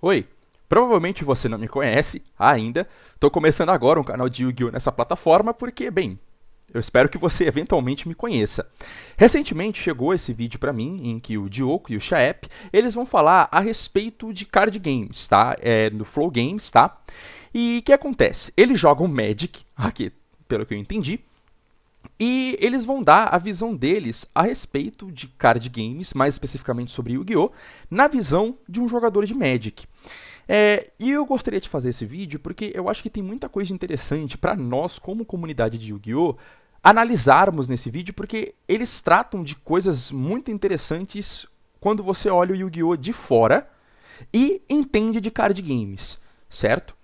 Oi, provavelmente você não me conhece ainda, estou começando agora um canal de Yu-Gi-Oh! Nessa plataforma porque, bem, eu espero que você eventualmente me conheça. Recentemente chegou esse vídeo para mim em que o Diogo e o Chaep, eles vão falar a respeito de card games, tá? No Flow Games, tá? E o que acontece? Eles jogam Magic, aqui, pelo que eu entendi, e eles vão dar a visão deles a respeito de card games, mais especificamente sobre Yu-Gi-Oh!, na visão de um jogador de Magic. E eu gostaria de fazer esse vídeo porque eu acho que tem muita coisa interessante para nós, como comunidade de Yu-Gi-Oh!, analisarmos nesse vídeo, porque eles tratam de coisas muito interessantes quando você olha o Yu-Gi-Oh! De fora e entende de card games, certo?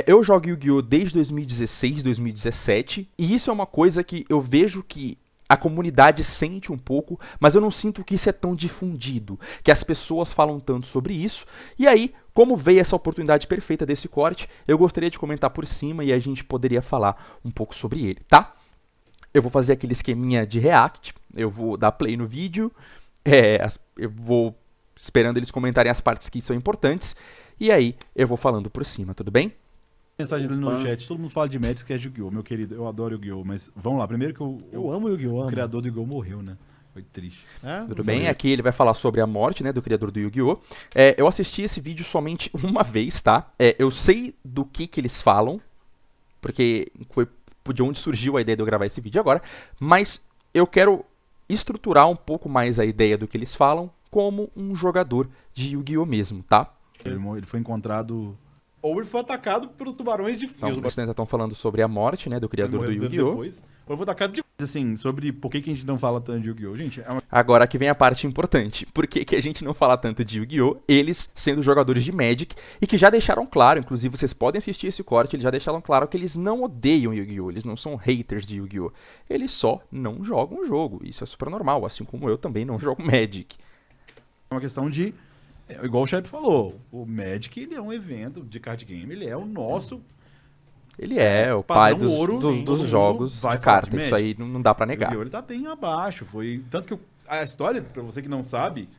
Eu jogo Yu-Gi-Oh! Desde 2016, 2017, e isso é uma coisa que eu vejo que a comunidade sente um pouco, mas eu não sinto que isso é tão difundido, que as pessoas falam tanto sobre isso. E aí, como veio essa oportunidade perfeita desse corte, eu gostaria de comentar por cima e a gente poderia falar um pouco sobre ele, tá? Eu vou fazer aquele esqueminha de react, eu vou dar play no vídeo, eu vou esperando eles comentarem as partes que são importantes, e aí eu vou falando por cima, tudo bem? Mensagem ali no chat, todo mundo fala de Magic, que é Yu-Gi-Oh! Meu querido, eu adoro Yu-Gi-Oh! Mas vamos lá, primeiro que Eu amo Yu-Gi-Oh! o criador do Yu-Gi-Oh! Morreu, né? Foi triste. Tudo bem? Aqui ele vai falar sobre a morte, né, do criador do Yu-Gi-Oh! Eu assisti esse vídeo somente uma vez, tá? Eu sei do que eles falam, porque foi de onde surgiu a ideia de eu gravar esse vídeo agora, mas eu quero estruturar um pouco mais a ideia do que eles falam como um jogador de Yu-Gi-Oh! Mesmo, tá? Ele foi encontrado... Ou ele foi atacado pelos tubarões de Então, fio. eles estão falando sobre a morte, né, do criador do Yu-Gi-Oh! Ou ele foi atacado de... Assim, sobre por que a gente não fala tanto de Yu-Gi-Oh! Gente, Agora aqui vem a parte importante. Por que a gente não fala tanto de Yu-Gi-Oh!? Eles sendo jogadores de Magic e que já deixaram claro, inclusive vocês podem assistir esse corte, eles já deixaram claro que eles não odeiam Yu-Gi-Oh! Eles não são haters de Yu-Gi-Oh! Eles só não jogam o jogo. Isso é super normal, assim como eu também não jogo Magic. é uma questão de... igual o Shep falou, o Magic, ele é um evento de card game, ele é o nosso... Ele é o pai padrão ouro, sim, dos todo jogos mundo vai de falar carta. de Isso aí não dá pra O negar. Yu-Gi-Oh! Ele tá bem abaixo, foi... Tanto que a história, pra você que não sabe,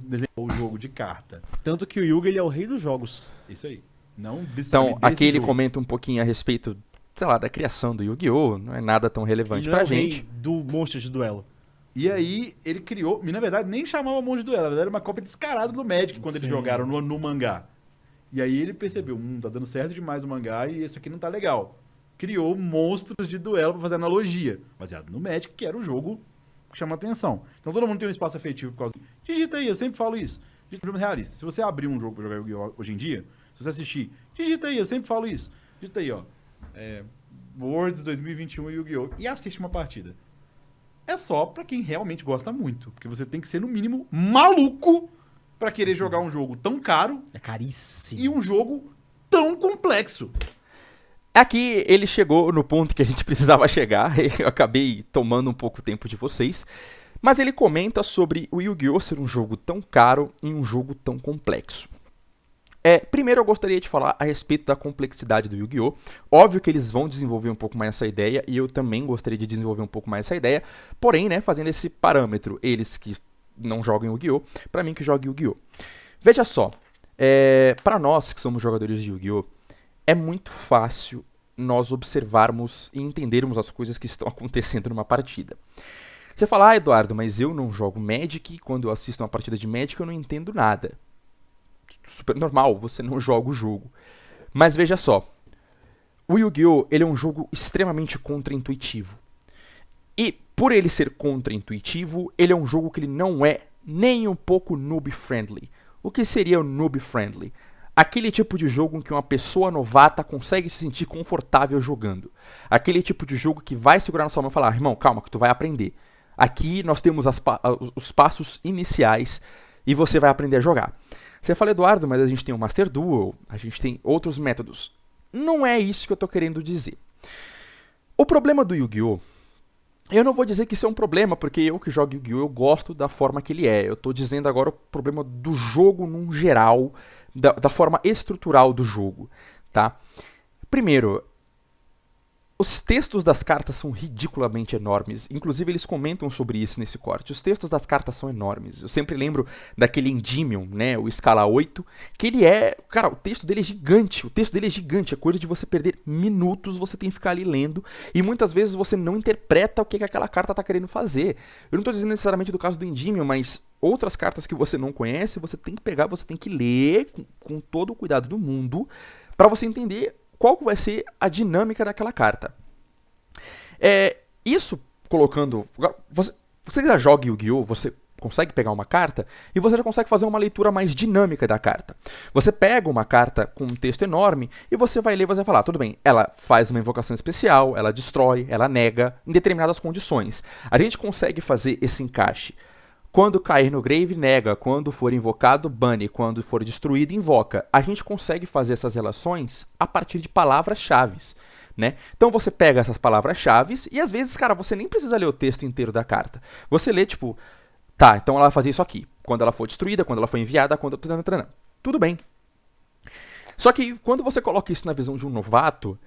desenhou o jogo de carta. Tanto que o Yuga ele é o rei dos jogos. Isso aí. Não Então, necessariamente aqui ele jogo. comenta um pouquinho a respeito, sei lá, da criação do Yu-Gi-Oh! Não é nada tão relevante Ele não é pra o rei gente. do monstro de duelo. E aí, ele criou... E, na verdade, nem chamava Monge Duelo. Na verdade, era uma cópia descarada do Magic quando eles jogaram no mangá. E aí, ele percebeu, tá dando certo demais o mangá e esse aqui não tá legal. Criou monstros de duelo pra fazer analogia. Baseado no Magic, que era o jogo que chama atenção. Então, todo mundo tem um espaço afetivo por causa... Digita aí, eu sempre falo isso. Digita um realista. Se você abrir um jogo pra jogar Yu-Gi-Oh! Hoje em dia, se você assistir, digita aí, eu sempre falo isso. Digita aí, ó. Worlds 2021 Yu-Gi-Oh! E assiste uma partida. É só pra quem realmente gosta muito. Porque você tem que ser, no mínimo, maluco pra querer jogar um jogo tão caro É caríssimo. e um jogo tão complexo. Aqui ele chegou no ponto que a gente precisava chegar. Eu acabei tomando um pouco tempo de vocês. Mas ele comenta sobre o Yu-Gi-Oh! Ser um jogo tão caro e um jogo tão complexo. Primeiro eu gostaria de falar a respeito da complexidade do Yu-Gi-Oh! Óbvio que eles vão desenvolver um pouco mais essa ideia, e eu também gostaria de desenvolver um pouco mais essa ideia, porém, né, fazendo esse parâmetro, eles que não jogam Yu-Gi-Oh!, pra mim que joga Yu-Gi-Oh! Veja só, pra nós que somos jogadores de Yu-Gi-Oh!, é muito fácil nós observarmos e entendermos as coisas que estão acontecendo numa partida. Você fala, Eduardo, mas eu não jogo Magic, e quando eu assisto uma partida de Magic eu não entendo nada. Super normal, você não joga o jogo. Mas veja só, o Yu-Gi-Oh! Ele é um jogo extremamente contra-intuitivo. E por ele ser contra-intuitivo, ele é um jogo que ele não é nem um pouco noob-friendly. O que seria o noob-friendly? Aquele tipo de jogo em que uma pessoa novata consegue se sentir confortável jogando. Aquele tipo de jogo que vai segurar na sua mão e falar, irmão, calma que tu vai aprender. Aqui nós temos os passos iniciais e você vai aprender a jogar. Você fala, Eduardo, mas a gente tem o Master Duel, a gente tem outros métodos. Não é isso que eu tô querendo dizer. O problema do Yu-Gi-Oh! Eu não vou dizer que isso é um problema, porque eu que jogo Yu-Gi-Oh! Eu gosto da forma que ele é. Eu tô dizendo agora o problema do jogo num geral, da forma estrutural do jogo, tá? Primeiro, Os textos das cartas são ridiculamente enormes. Inclusive, eles comentam sobre isso nesse corte. Os textos das cartas são enormes. Eu sempre lembro daquele Endymion, né? O escala 8, que ele é... Cara, o texto dele é gigante. O texto dele é gigante. É coisa de você perder minutos, você tem que ficar ali lendo. E muitas vezes você não interpreta o que aquela carta tá querendo fazer. Eu não tô dizendo necessariamente do caso do Endymion, mas outras cartas que você não conhece, você tem que pegar, você tem que ler com todo o cuidado do mundo para você entender qual vai ser a dinâmica daquela carta. Isso colocando... Você já joga Yu-Gi-Oh!, você consegue pegar uma carta e você já consegue fazer uma leitura mais dinâmica da carta. Você pega uma carta com um texto enorme e você vai ler e você vai falar, tudo bem, ela faz uma invocação especial, ela destrói, ela nega, em determinadas condições. A gente consegue fazer esse encaixe. Quando cair no grave, nega. Quando for invocado, bane. Quando for destruído, invoca. A gente consegue fazer essas relações a partir de palavras-chave, né? Então você pega essas palavras-chave e às vezes, cara, você nem precisa ler o texto inteiro da carta. Você lê, tipo, tá, então ela vai fazer isso aqui. Quando ela for destruída, quando ela for enviada, quando... Tudo bem. Só que quando você coloca isso na visão de um novato,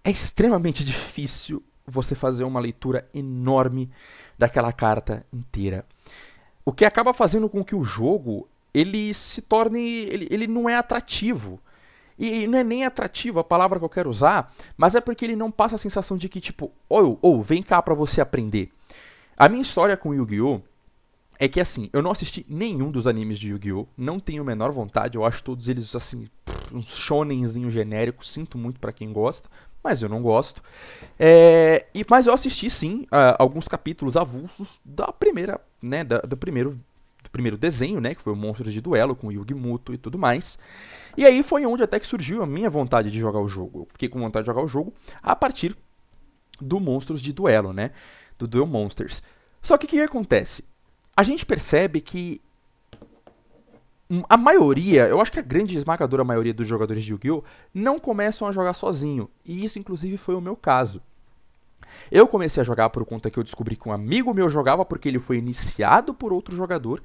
é extremamente difícil você fazer uma leitura enorme daquela carta inteira. O que acaba fazendo com que o jogo ele se torne... Ele não é atrativo. E não é nem atrativo a palavra que eu quero usar, mas é porque ele não passa a sensação de que, tipo, vem cá pra você aprender. A minha história com Yu-Gi-Oh! É que, assim, eu não assisti nenhum dos animes de Yu-Gi-Oh! Não tenho a menor vontade, eu acho todos eles, assim, uns shonenzinho genérico, sinto muito pra quem gosta, mas eu não gosto. Mas eu assisti, sim, alguns capítulos avulsos da primeira, né, do primeiro desenho, né, que foi o Monstros de Duelo, com o Yugi Muto e tudo mais. E aí foi onde até que surgiu a minha vontade de jogar o jogo. Eu fiquei com vontade de jogar o jogo a partir do Monstros de Duelo, né, do Duel Monsters. Só que o que acontece? A gente percebe que a maioria, eu acho que a grande esmagadora maioria dos jogadores de Yu-Gi-Oh! Não começam a jogar sozinho. E isso, inclusive, foi o meu caso. Eu comecei a jogar por conta que eu descobri que um amigo meu jogava porque ele foi iniciado por outro jogador.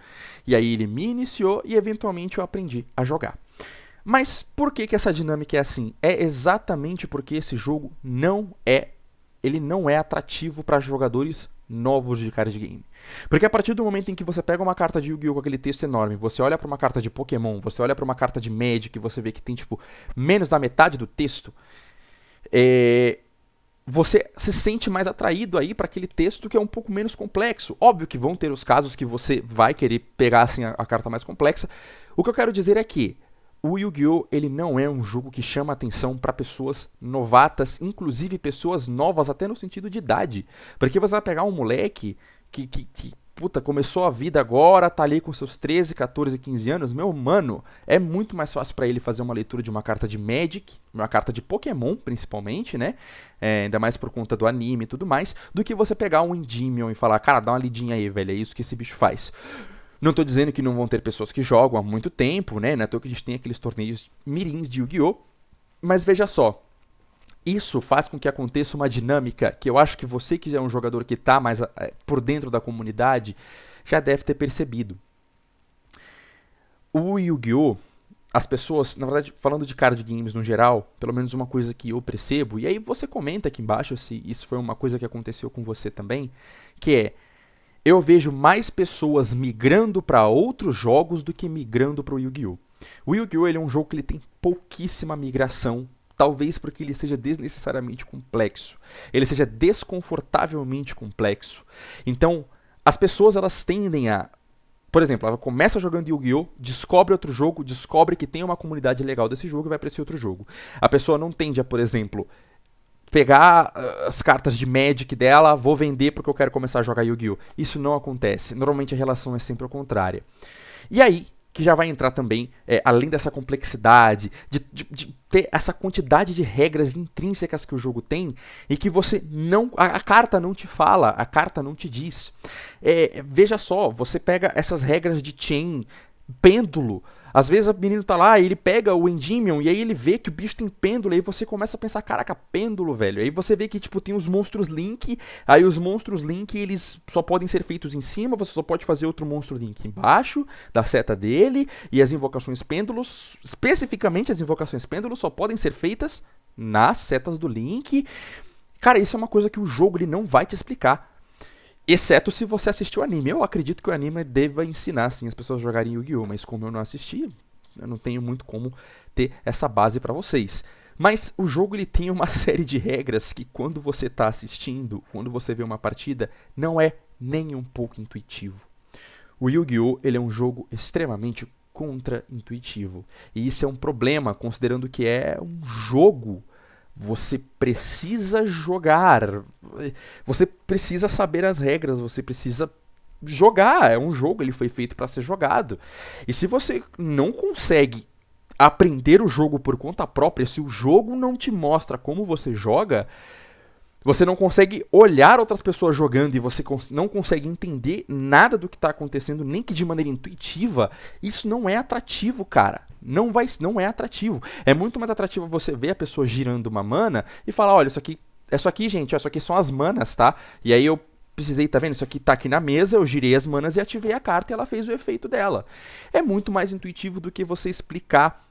E aí ele me iniciou e, eventualmente, eu aprendi a jogar. Mas por que essa dinâmica é assim? É exatamente porque esse jogo não é atrativo para jogadores novos de card game. Porque a partir do momento em que você pega uma carta de Yu-Gi-Oh! Com aquele texto enorme, você olha para uma carta de Pokémon, você olha para uma carta de Magic, você vê que tem, tipo, menos da metade do texto, você se sente mais atraído aí para aquele texto que é um pouco menos complexo. Óbvio que vão ter os casos que você vai querer pegar, assim, a carta mais complexa. O que eu quero dizer é que o Yu-Gi-Oh! Ele não é um jogo que chama atenção para pessoas novatas, inclusive pessoas novas até no sentido de idade. Porque você vai pegar um moleque que começou a vida agora, tá ali com seus 13, 14, 15 anos, meu mano, é muito mais fácil para ele fazer uma leitura de uma carta de Magic, uma carta de Pokémon, principalmente, né? Ainda mais por conta do anime e tudo mais, do que você pegar um Endymion e falar, cara, dá uma lidinha aí, velho, é isso que esse bicho faz. Não tô dizendo que não vão ter pessoas que jogam há muito tempo, né? Não é à toa que a gente tem aqueles torneios mirins de Yu-Gi-Oh! Mas veja só, isso faz com que aconteça uma dinâmica que eu acho que você que é um jogador que está mais por dentro da comunidade já deve ter percebido. O Yu-Gi-Oh! As pessoas, na verdade, falando de card games no geral, pelo menos uma coisa que eu percebo, e aí você comenta aqui embaixo se isso foi uma coisa que aconteceu com você também, que é, eu vejo mais pessoas migrando para outros jogos do que migrando para o Yu-Gi-Oh! O Yu-Gi-Oh! Ele é um jogo que ele tem pouquíssima migração, talvez porque ele seja desnecessariamente complexo. Ele seja desconfortavelmente complexo. Então, as pessoas elas tendem a... Por exemplo, ela começa jogando Yu-Gi-Oh!, descobre outro jogo, descobre que tem uma comunidade legal desse jogo e vai para esse outro jogo. A pessoa não tende a, por exemplo, pegar as cartas de Magic dela, vou vender porque eu quero começar a jogar Yu-Gi-Oh! Isso não acontece. Normalmente a relação é sempre a contrária. E aí, que já vai entrar também, além dessa complexidade, de ter essa quantidade de regras intrínsecas que o jogo tem, e que você não... A carta não te fala, a carta não te diz. Veja só, você pega essas regras de chain, pêndulo. Às vezes o menino tá lá, ele pega o Endymion e aí ele vê que o bicho tem pêndulo, e aí você começa a pensar, caraca, pêndulo, velho. Aí você vê que, tipo, tem os monstros Link, aí os monstros Link, eles só podem ser feitos em cima, você só pode fazer outro monstro Link embaixo da seta dele, e as invocações pêndulos, especificamente as invocações pêndulos, só podem ser feitas nas setas do Link. Cara, isso é uma coisa que o jogo ele não vai te explicar. Exceto se você assistiu o anime. Eu acredito que o anime deva ensinar, sim, as pessoas a jogarem Yu-Gi-Oh! Mas como eu não assisti, eu não tenho muito como ter essa base pra vocês. Mas o jogo ele tem uma série de regras que quando você tá assistindo, quando você vê uma partida, não é nem um pouco intuitivo. O Yu-Gi-Oh! Ele é um jogo extremamente contra-intuitivo. E isso é um problema, considerando que é um jogo. Você precisa jogar, você precisa saber as regras, você precisa jogar. É um jogo, ele foi feito para ser jogado. E se você não consegue aprender o jogo por conta própria, se o jogo não te mostra como você joga, você não consegue olhar outras pessoas jogando e você não consegue entender nada do que está acontecendo, nem que de maneira intuitiva, isso não é atrativo, cara. Não é atrativo. É muito mais atrativo você ver a pessoa girando uma mana e falar, olha, isso aqui, gente, isso aqui são as manas, tá? E aí eu precisei, tá vendo? Isso aqui tá aqui na mesa, eu girei as manas e ativei a carta e ela fez o efeito dela. É muito mais intuitivo do que você explicar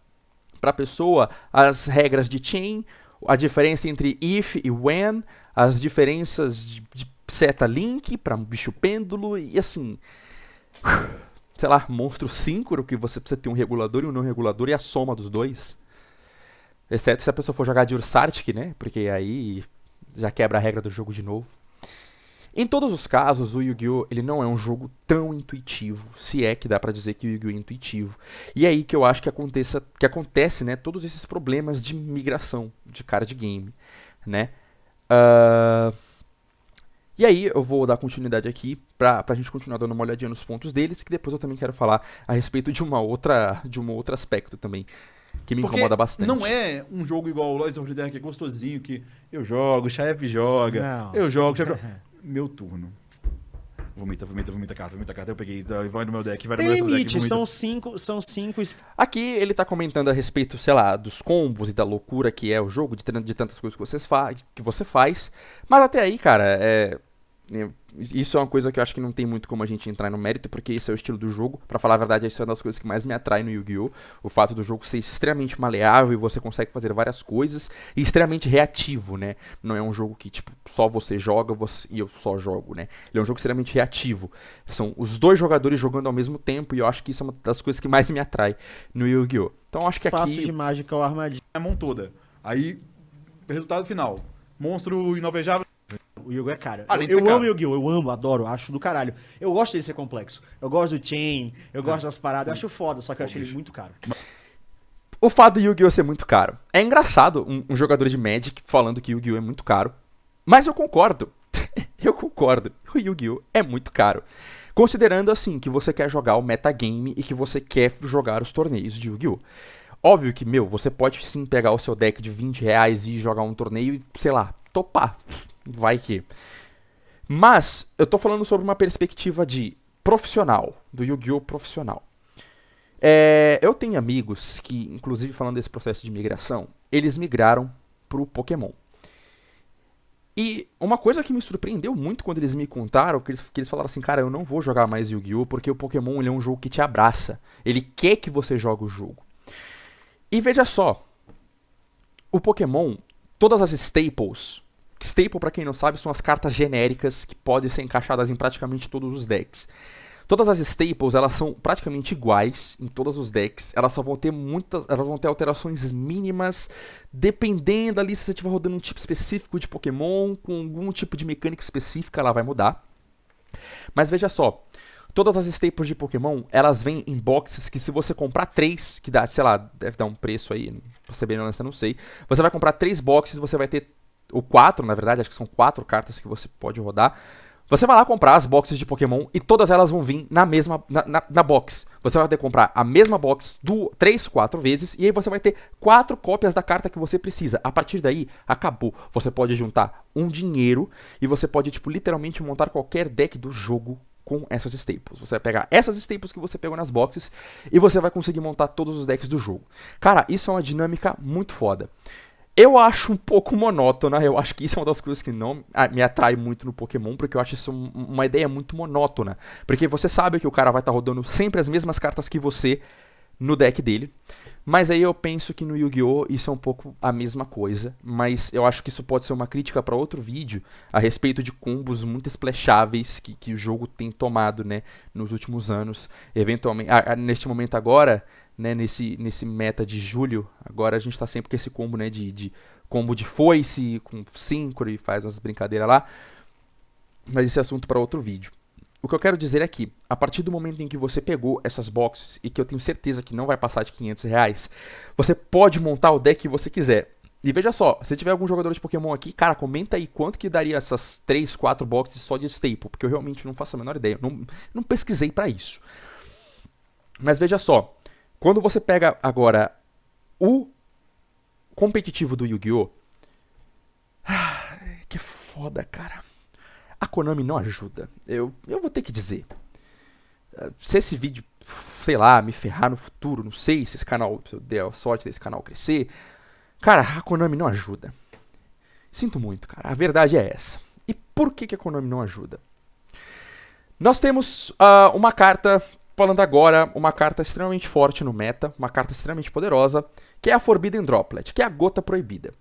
pra pessoa as regras de chain, a diferença entre if e when, as diferenças de seta link para um bicho pêndulo e assim, sei lá, monstro síncro, que você precisa ter um regulador e um não regulador e a soma dos dois. Exceto se a pessoa for jogar de Ursartic, né? Porque aí já quebra a regra do jogo de novo. Em todos os casos, o Yu-Gi-Oh! Ele não é um jogo tão intuitivo, se é que dá pra dizer que o Yu-Gi-Oh! É intuitivo. E é aí que eu acho que acontece, né, todos esses problemas de migração de card game, né? E aí eu vou dar continuidade aqui pra gente continuar dando uma olhadinha nos pontos deles, que depois eu também quero falar a respeito de um outro aspecto também, que me incomoda bastante. Não é um jogo igual o Lords of the Dark, que é gostosinho, que eu jogo, o Chaef joga, Não. eu jogo, o Chaef joga. Meu turno. Vomita carta. Eu peguei, vai no meu deck, vai no Tem meu deck, limite, vomita. são cinco. Aqui ele tá comentando a respeito, sei lá, dos combos e da loucura que é o jogo, de tantas coisas que você faz. Mas até aí, cara, isso é uma coisa que eu acho que não tem muito como a gente entrar no mérito, porque isso é o estilo do jogo. Pra falar a verdade, isso é uma das coisas que mais me atrai no Yu-Gi-Oh! O fato do jogo ser extremamente maleável e você consegue fazer várias coisas, e extremamente reativo, né? Não é um jogo que, tipo, só você joga e eu só jogo, né? Ele é um jogo extremamente reativo. São os dois jogadores jogando ao mesmo tempo, e eu acho que isso é uma das coisas que mais me atrai no Yu-Gi-Oh! Então eu acho que Passo aqui... de mágica ou armadilha. A mão toda. Aí, resultado final. Monstro inovejável. O Yu-Gi-Oh! É caro. Além de Eu ser caro. amo Yu-Gi-Oh! Eu amo, adoro, acho do caralho. Eu gosto dele ser complexo. Eu gosto do chain, eu gosto das paradas, eu acho foda, só que eu acho ele muito caro. O fato do Yu-Gi-Oh! Ser muito caro. É engraçado um jogador de Magic falando que Yu-Gi-Oh! É muito caro. Mas eu concordo. Eu concordo. O Yu-Gi-Oh! É muito caro. Considerando, assim, que você quer jogar o metagame e que você quer jogar os torneios de Yu-Gi-Oh! Óbvio que, você pode sim pegar o seu deck de R$20 e jogar um torneio e, sei lá, topar. Vai que. Mas, eu tô falando sobre uma perspectiva de profissional, do Yu-Gi-Oh! Profissional. Eu tenho amigos que, inclusive falando desse processo de migração, eles migraram pro Pokémon. E uma coisa que me surpreendeu muito quando eles me contaram, que eles falaram assim, cara, eu não vou jogar mais Yu-Gi-Oh! Porque o Pokémon ele é um jogo que te abraça. Ele quer que você jogue o jogo. E veja só, o Pokémon, todas as staples... Staple, pra quem não sabe, são as cartas genéricas que podem ser encaixadas em praticamente todos os decks. Todas as staples, elas são praticamente iguais em todos os decks. Elas só vão ter elas vão ter alterações mínimas, dependendo ali se você estiver rodando um tipo específico de Pokémon, com algum tipo de mecânica específica, ela vai mudar. Mas veja só, todas as staples de Pokémon, elas vêm em boxes que se você comprar 3, que dá, sei lá, deve dar um preço aí, pra ser bem honesto, eu não sei. Você vai comprar 3 boxes, você vai ter ou 4, na verdade, acho que são 4 cartas que você pode rodar. Você vai lá comprar as boxes de Pokémon e todas elas vão vir na mesma na box. Você vai ter que comprar a mesma box 3, 4 vezes e aí você vai ter 4 cópias da carta que você precisa. A partir daí, acabou. Você pode juntar um dinheiro e você pode, tipo, literalmente montar qualquer deck do jogo com essas staples. Você vai pegar essas staples que você pegou nas boxes e você vai conseguir montar todos os decks do jogo. Cara, isso é uma dinâmica muito foda. Eu acho um pouco monótona, eu acho que isso é uma das coisas que não me atrai muito no Pokémon, porque eu acho isso uma ideia muito monótona. Porque você sabe que o cara vai estar rodando sempre as mesmas cartas que você no deck dele. Mas aí eu penso que no Yu-Gi-Oh! Isso é um pouco a mesma coisa. Mas eu acho que isso pode ser uma crítica para outro vídeo a respeito de combos muito splasháveis que o jogo tem tomado, né, nos últimos anos. Eventualmente, neste momento agora, né, nesse meta de julho, agora a gente tá sempre com esse combo, né, de combo de foice, com synchro e faz umas brincadeiras lá. Mas esse é assunto para outro vídeo. O que eu quero dizer é que, a partir do momento em que você pegou essas boxes, e que eu tenho certeza que não vai passar de R$500, você pode montar o deck que você quiser. E veja só, se tiver algum jogador de Pokémon aqui, cara, comenta aí quanto que daria essas 3, 4 boxes só de staple, porque eu realmente não faço a menor ideia, não pesquisei pra isso. Mas veja só, quando você pega agora o competitivo do Yu-Gi-Oh! Que foda, cara. A Konami não ajuda. Eu vou ter que dizer. Se esse vídeo, sei lá, me ferrar no futuro, não sei se esse canal, se eu der a sorte desse canal crescer. Cara, a Konami não ajuda. Sinto muito, cara. A verdade é essa. E por que a Konami não ajuda? Nós temos uma carta, falando agora, uma carta extremamente forte no meta, uma carta extremamente poderosa, que é a Forbidden Droplet, que é a Gota Proibida.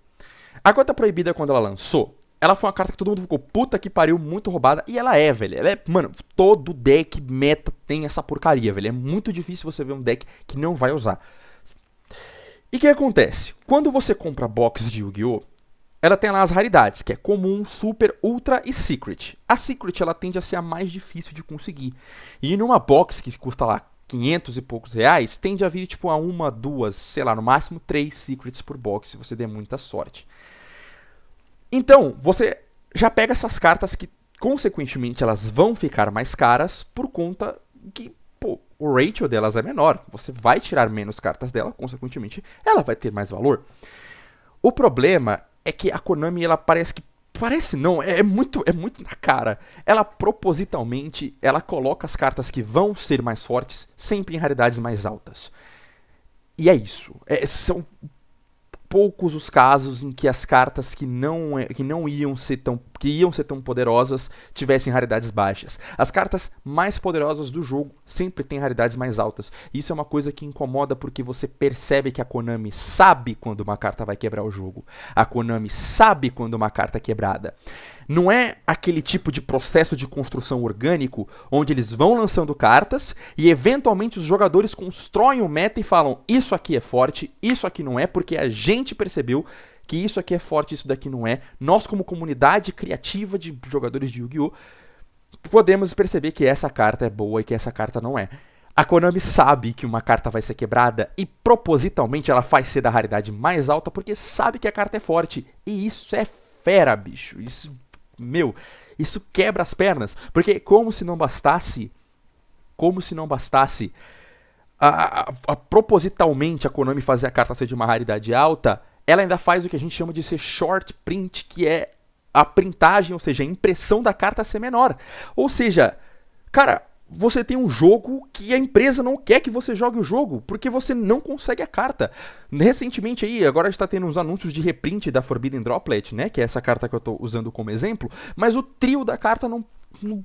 A Gota Proibida, quando ela lançou, ela foi uma carta que todo mundo ficou, puta que pariu, muito roubada. E ela é, velho. Ela é, mano, todo deck meta tem essa porcaria, velho. É muito difícil você ver um deck que não vai usar. E o que acontece? Quando você compra box de Yu-Gi-Oh!, ela tem lá as raridades, que é comum, super, ultra e secret. A secret, ela tende a ser a mais difícil de conseguir. E numa box que custa lá 500 e poucos reais, tende a vir tipo a uma, duas, sei lá, no máximo 3 secrets por box, se você der muita sorte. Então, você já pega essas cartas que, consequentemente, elas vão ficar mais caras por conta que, pô, o ratio delas é menor. Você vai tirar menos cartas dela, consequentemente, ela vai ter mais valor. O problema é que a Konami, ela parece que... Parece não, é muito na cara. Ela, propositalmente, ela coloca as cartas que vão ser mais fortes sempre em raridades mais altas. E é isso. São poucos os casos em que as cartas que iam ser tão poderosas tivessem raridades baixas. As cartas mais poderosas do jogo sempre têm raridades mais altas. Isso é uma coisa que incomoda porque você percebe que a Konami sabe quando uma carta vai quebrar o jogo. A Konami sabe quando uma carta é quebrada. Não é aquele tipo de processo de construção orgânico onde eles vão lançando cartas e eventualmente os jogadores constroem o meta e falam isso aqui é forte, isso aqui não é, porque a gente percebeu que isso aqui é forte, isso daqui não é. Nós, como comunidade criativa de jogadores de Yu-Gi-Oh!, podemos perceber que essa carta é boa e que essa carta não é. A Konami sabe que uma carta vai ser quebrada e propositalmente ela faz ser da raridade mais alta porque sabe que a carta é forte. E isso é fera, bicho. Isso quebra as pernas. Porque como se não bastasse propositalmente a Konami fazer a carta ser de uma raridade alta, ela ainda faz o que a gente chama de ser short print, que é a printagem, ou seja, a impressão da carta ser menor. Ou seja, cara, você tem um jogo que a empresa não quer que você jogue o jogo, porque você não consegue a carta. Recentemente aí, agora a gente tá tendo uns anúncios de reprint da Forbidden Droplet, né, que é essa carta que eu tô usando como exemplo, mas o trio da carta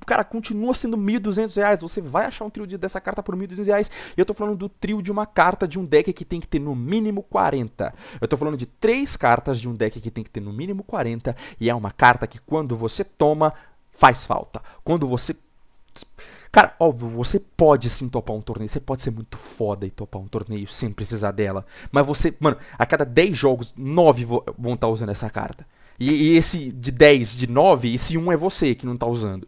cara, continua sendo R$1.200. Você vai achar um trio dessa carta por R$1.200. E eu tô falando do trio de uma carta de um deck que tem que ter no mínimo 40. Eu tô falando de 3 cartas de um deck que tem que ter no mínimo 40. E é uma carta que quando você toma, faz falta. Quando você... Cara, óbvio, você pode sim topar um torneio. Você pode ser muito foda e topar um torneio sem precisar dela. Mas você, mano, a cada 10 jogos, 9 vão estar usando essa carta. E esse de 10, de 9, esse 1 é você que não tá usando.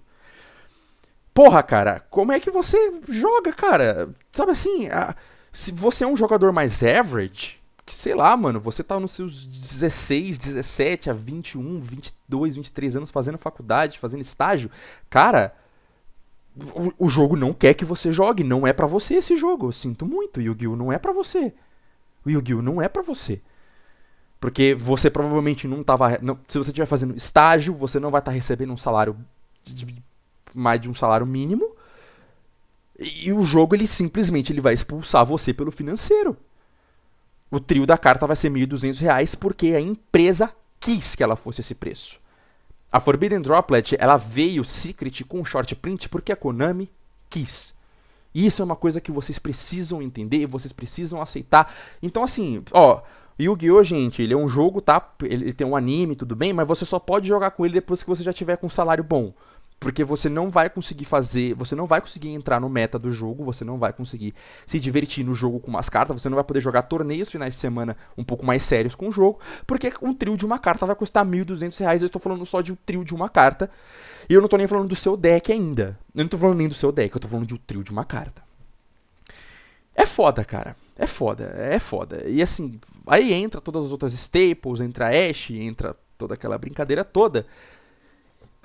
Porra, cara, como é que você joga, cara? Sabe assim, se você é um jogador mais average, que sei lá, mano, você tá nos seus 16, 17 a 21, 22, 23 anos fazendo faculdade, fazendo estágio, cara, o jogo não quer que você jogue, não é pra você esse jogo, eu sinto muito, o Yu-Gi-Oh! Não é pra você. O Yu-Gi-Oh! Não é pra você. Porque você provavelmente não tava... se você estiver fazendo estágio, você não vai estar recebendo um salário... mais de um salário mínimo, E o jogo, ele simplesmente ele vai expulsar você pelo financeiro. O trio da carta vai ser R$1.200 porque a empresa quis que ela fosse esse preço. A Forbidden Droplet, ela veio Secret com short print porque a Konami quis. E isso é uma coisa que vocês precisam entender, vocês precisam aceitar. Então, assim, ó, Yu-Gi-Oh, gente, ele é um jogo, tá? Ele tem um anime, tudo bem, mas você só pode jogar com ele depois que você já tiver com um salário bom. Porque você não vai conseguir você não vai conseguir entrar no meta do jogo, você não vai conseguir se divertir no jogo com umas cartas, você não vai poder jogar torneios finais de semana um pouco mais sérios com o jogo, porque um trio de uma carta vai custar R$1.200, eu estou falando só de um trio de uma carta, e eu não estou nem falando do seu deck ainda. Eu não estou falando nem do seu deck, eu estou falando de um trio de uma carta. É foda, cara. É foda, é foda. E assim, aí entra todas as outras staples, entra a Ash, entra toda aquela brincadeira toda.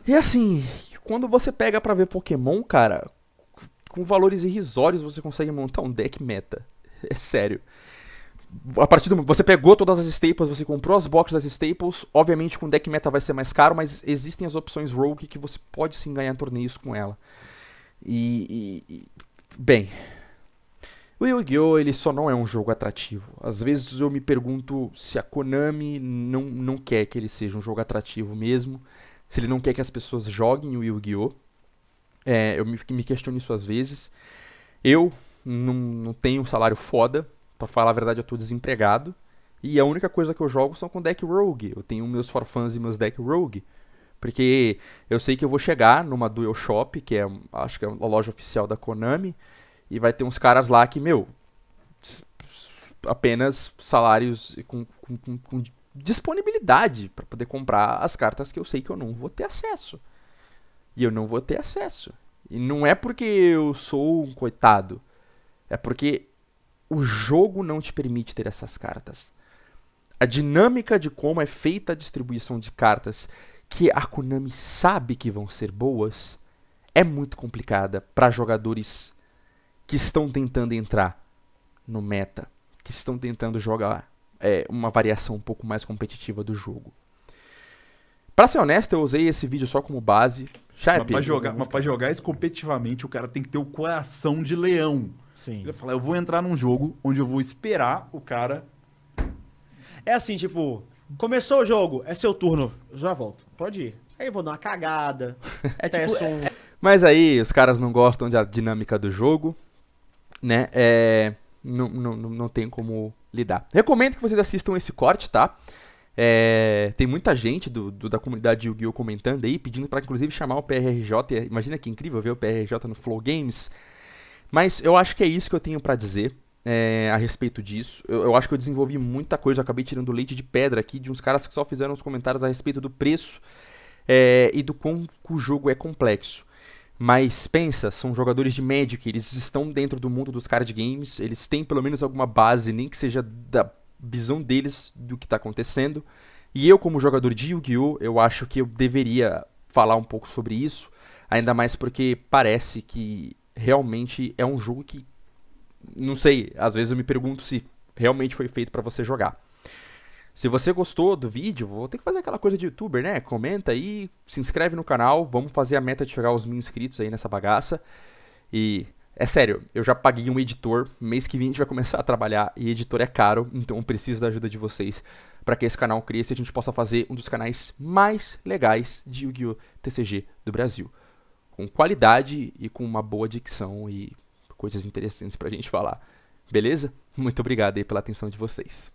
E assim, quando você pega pra ver Pokémon, cara, com valores irrisórios você consegue montar um deck meta. É sério. A partir do você pegou todas as staples, você comprou as boxes das staples, obviamente com deck meta vai ser mais caro, mas existem as opções Rogue que você pode sim ganhar torneios com ela. Bem, o Yu-Gi-Oh! Ele só não é um jogo atrativo. Às vezes eu me pergunto se a Konami não quer que ele seja um jogo atrativo mesmo. Se ele não quer que as pessoas joguem o Yu-Gi-Oh! Eu me questiono isso às vezes. Eu não tenho um salário foda. Pra falar a verdade, eu tô desempregado. E a única coisa que eu jogo são com deck Rogue. Eu tenho meus for fans e meus deck Rogue. Porque eu sei que eu vou chegar numa Duel Shop, que é, acho que é a loja oficial da Konami. E vai ter uns caras lá que, apenas salários com disponibilidade para poder comprar as cartas que eu sei que eu não vou ter acesso. E eu não vou ter acesso. E não é porque eu sou um coitado. É porque o jogo não te permite ter essas cartas. A dinâmica de como é feita a distribuição de cartas que a Konami sabe que vão ser boas é muito complicada para jogadores que estão tentando entrar no meta, que estão tentando jogar uma variação um pouco mais competitiva do jogo. Pra ser honesto, eu usei esse vídeo só como base. Mas pra jogar isso competitivamente, o cara tem que ter o coração de leão. Sim. Ele vai falar, eu vou entrar num jogo onde eu vou esperar o cara... É assim, tipo, começou o jogo, é seu turno, eu já volto. Pode ir. Aí eu vou dar uma cagada. Mas aí, os caras não gostam da dinâmica do jogo, né? Não tem como lidar. Recomendo que vocês assistam esse corte, tá? Tem muita gente da comunidade Yu-Gi-Oh! Comentando aí, pedindo pra inclusive chamar o PRRJ. Imagina que incrível ver o PRRJ no Flow Games. Mas eu acho que é isso que eu tenho pra dizer a respeito disso. Eu acho que eu desenvolvi muita coisa, eu acabei tirando leite de pedra aqui de uns caras que só fizeram os comentários a respeito do preço e do quão o jogo é complexo. Mas pensa, são jogadores de Magic, eles estão dentro do mundo dos card games, eles têm pelo menos alguma base, nem que seja da visão deles do que está acontecendo. E eu, como jogador de Yu-Gi-Oh!, eu acho que eu deveria falar um pouco sobre isso, ainda mais porque parece que realmente é um jogo que, não sei, às vezes eu me pergunto se realmente foi feito para você jogar. Se você gostou do vídeo, vou ter que fazer aquela coisa de youtuber, né? Comenta aí, se inscreve no canal, vamos fazer a meta de chegar aos 1000 inscritos aí nessa bagaça. E, é sério, eu já paguei um editor, mês que vem a gente vai começar a trabalhar e editor é caro, então eu preciso da ajuda de vocês para que esse canal cresça e a gente possa fazer um dos canais mais legais de Yu-Gi-Oh! TCG do Brasil. Com qualidade e com uma boa dicção e coisas interessantes pra gente falar. Beleza? Muito obrigado aí pela atenção de vocês.